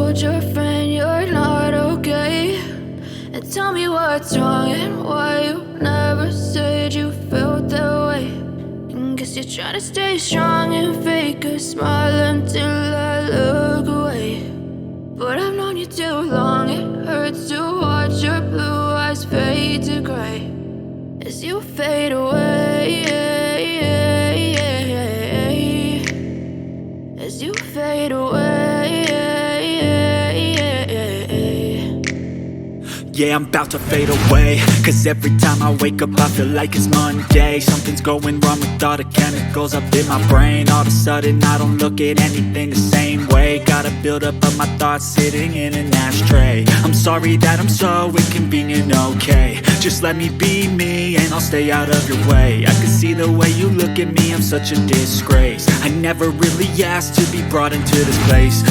told your friend you're not okay, and tell me what's wrong and why you never said you felt that way. And guess you're trying to stay strong and fake a smile until I look away. But I've known you too long, it hurts to watch your blue eyes fade to gray as you fade away, as you fade away. Yeah, I'm about to fade away, cause every time I wake up I feel like it's Monday. Something's going wrong with all the chemicals up in my brain. All of a sudden I don't look at anything the same way. Got a buildup of my thoughts sitting in an ashtray. I'm sorry that I'm so inconvenient, okay. Just let me be me and I'll stay out of your way. I can see the way you look at me, I'm such a disgrace. I never really asked to be brought into this place.